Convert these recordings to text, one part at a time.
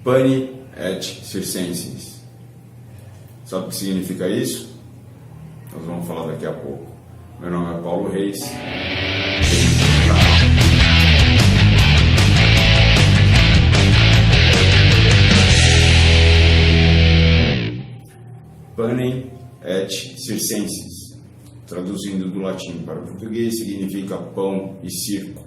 Pane et circenses. Sabe o que significa isso? Nós vamos falar daqui a pouco. Meu nome é Paulo Reis. Pane et circenses, traduzindo do latim para o português, significa pão e circo.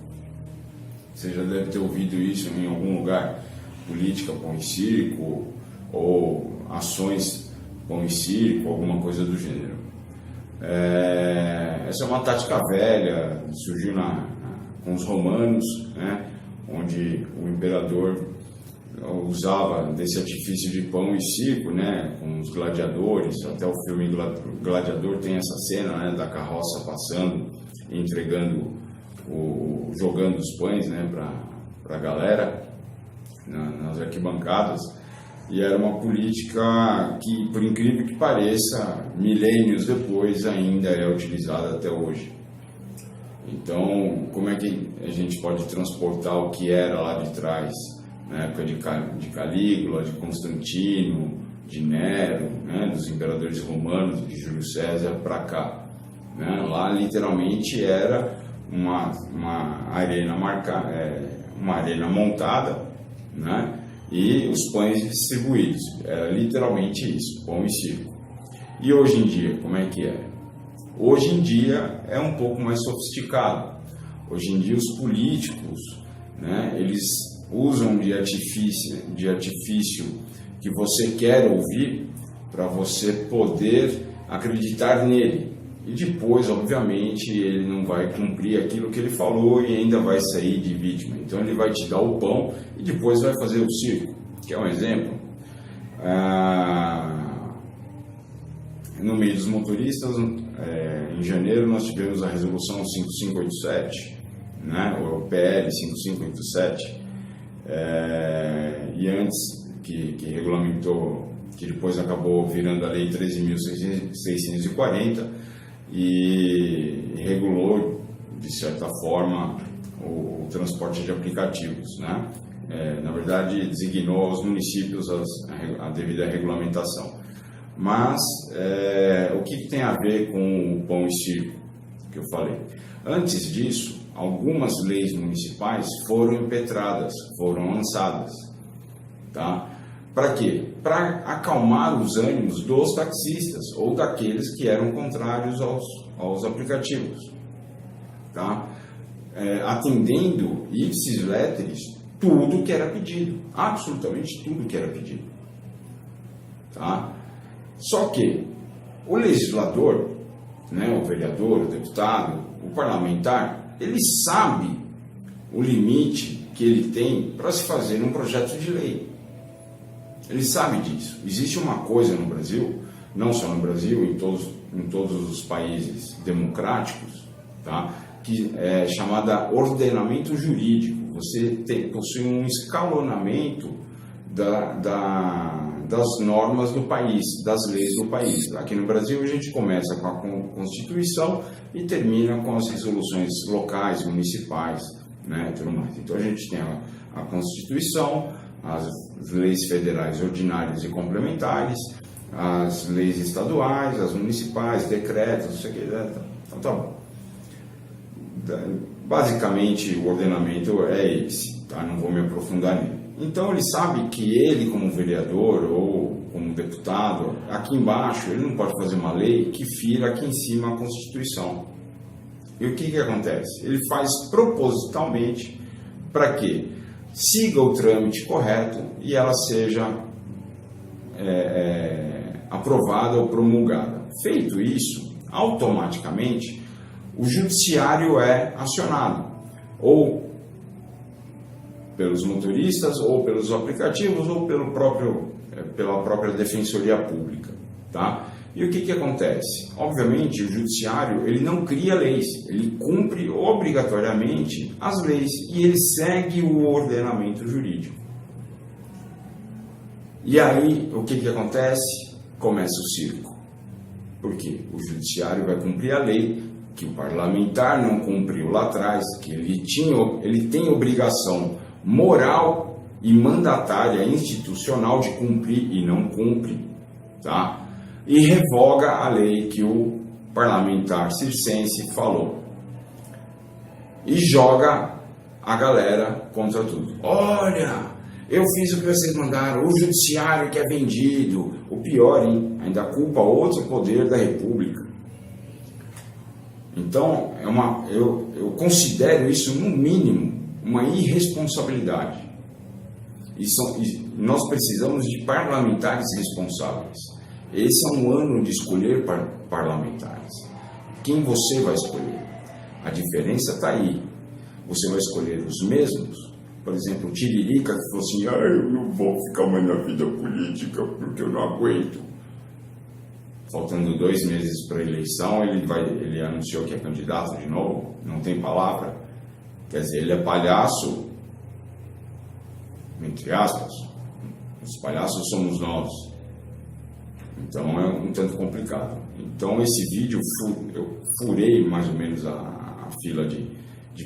Você já deve ter ouvido isso em algum lugar. Política, pão e circo, ou ações, pão e circo, alguma coisa do gênero. Essa é uma tática velha, surgiu com os romanos, né, onde o imperador usava desse artifício de pão e circo, né, com os gladiadores. Até o filme Gladiador tem essa cena, né, da carroça passando, entregando, jogando os pães, né, para a galera nas arquibancadas. E era uma política que, por incrível que pareça, milênios depois ainda é utilizada até hoje. Então, como é que a gente pode transportar o que era lá de trás, na época de Calígula, de Constantino, de Nero, né, dos imperadores romanos, de Júlio César, para cá? Né? Lá, literalmente, era uma arena montada, né? E os pães distribuídos. Era literalmente isso, pão e circo. E hoje em dia, como é que é? Hoje em dia é um pouco mais sofisticado. Hoje em dia os políticos, né, eles usam de artifício que você quer ouvir para você poder acreditar nele. E depois, obviamente, ele não vai cumprir aquilo que ele falou e ainda vai sair de vítima. Então ele vai te dar o pão e depois vai fazer o circo. Quer um exemplo? No meio dos motoristas, em janeiro nós tivemos a resolução 5587, né? O PL 5587, e antes que regulamentou, que depois acabou virando a lei 13.640, e regulou, de certa forma, o transporte de aplicativos, né? Na verdade, designou aos municípios a devida regulamentação. Mas, o que tem a ver com o pão e circo que eu falei? Antes disso, algumas leis municipais foram impetradas, foram lançadas, tá? Para quê? Para acalmar os ânimos dos taxistas ou daqueles que eram contrários aos aplicativos, tá? Atendendo ipsis letteris tudo que era pedido, absolutamente tudo que era pedido, tá? Só que o legislador, né, o vereador, o deputado, o parlamentar, ele sabe o limite que ele tem para se fazer um projeto de lei. Ele sabe disso. Existe uma coisa no Brasil, não só no Brasil, em todos os países democráticos, tá? Que é chamada ordenamento jurídico. Você possui um escalonamento das normas do país, das leis do país. Aqui no Brasil a gente começa com a Constituição e termina com as resoluções locais, municipais, né, tudo mais. Então a gente tem a Constituição, as leis federais ordinárias e complementares, as leis estaduais, as municipais, decretos, não sei o que. Então tá bom. Basicamente o ordenamento é esse, tá? Não vou me aprofundar nele. Então ele sabe que ele, como vereador ou como deputado, aqui embaixo ele não pode fazer uma lei que fira aqui em cima a Constituição. E o que acontece? Ele faz propositalmente para que siga o trâmite correto e ela seja aprovada ou promulgada. Feito isso, automaticamente o judiciário é acionado, ou pelos motoristas, ou pelos aplicativos, ou pela própria Defensoria Pública, tá? E o que acontece? Obviamente, o judiciário ele não cria leis, ele cumpre obrigatoriamente as leis e ele segue o ordenamento jurídico. E aí, o que acontece? Começa o circo. Por quê? O judiciário vai cumprir a lei que o parlamentar não cumpriu lá atrás, que ele tem obrigação moral e mandatária institucional de cumprir e não cumpre, tá? E revoga a lei que o parlamentar circense falou. E joga a galera contra tudo. Olha, eu fiz o que vocês mandaram, o judiciário que é vendido. O pior, hein? Ainda culpa outro poder da República. Então, eu considero isso, no mínimo, uma irresponsabilidade. E nós precisamos de parlamentares responsáveis. Esse é um ano de escolher parlamentares. Quem você vai escolher? A diferença está aí. Você vai escolher os mesmos? Por exemplo, o Tiririca, que falou assim: eu não vou ficar mais na vida política porque eu não aguento. Faltando 2 meses para a eleição, ele anunciou que é candidato de novo, não tem palavra. Quer dizer, ele é palhaço, entre aspas. Os palhaços somos nós. Então é um tanto complicado. Então esse vídeo, eu furei mais ou menos a fila de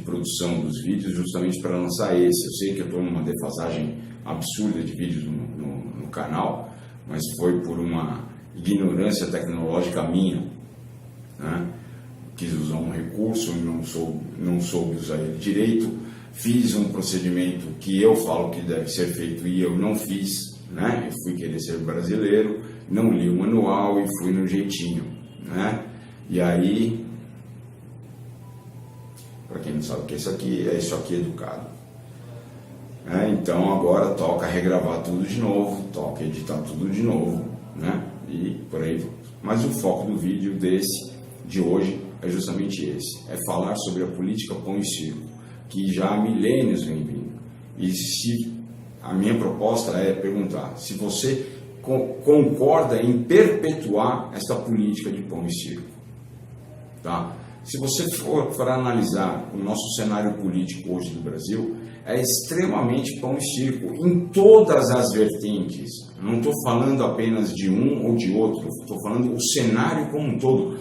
produção dos vídeos justamente para lançar esse. Eu sei que eu estou numa defasagem absurda de vídeos no canal, mas foi por uma ignorância tecnológica minha, né? Quis usar um recurso e não soube usar ele direito, fiz um procedimento que eu falo que deve ser feito e eu não fiz, né? Eu fui querer ser brasileiro, não li o manual e fui no jeitinho, né? E aí, para quem não sabe o que é isso aqui educado. Então agora toca regravar tudo de novo, toca editar tudo de novo, né? E por aí vai. Mas o foco do vídeo de hoje é justamente esse, é falar sobre a política pão e circo, que já há milênios vem vindo. E a minha proposta é perguntar se você concorda em perpetuar essa política de pão e circo, tá? Se você for analisar o nosso cenário político hoje do Brasil, é extremamente pão e circo, em todas as vertentes. Não estou falando apenas de um ou de outro, estou falando o cenário como um todo.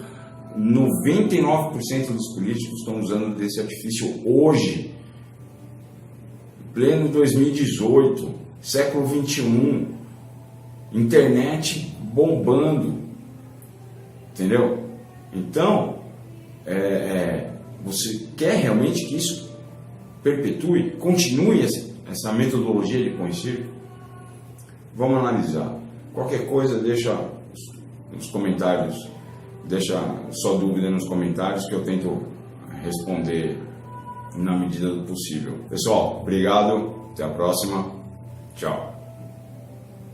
99% dos políticos estão usando desse artifício hoje, pleno 2018, século 21, internet bombando, entendeu? Então, você quer realmente que isso perpetue, continue essa metodologia de pão e circo? Vamos analisar. Qualquer coisa, deixa nos comentários, deixa sua dúvida nos comentários que eu tento responder na medida do possível. Pessoal, obrigado, até a próxima, tchau.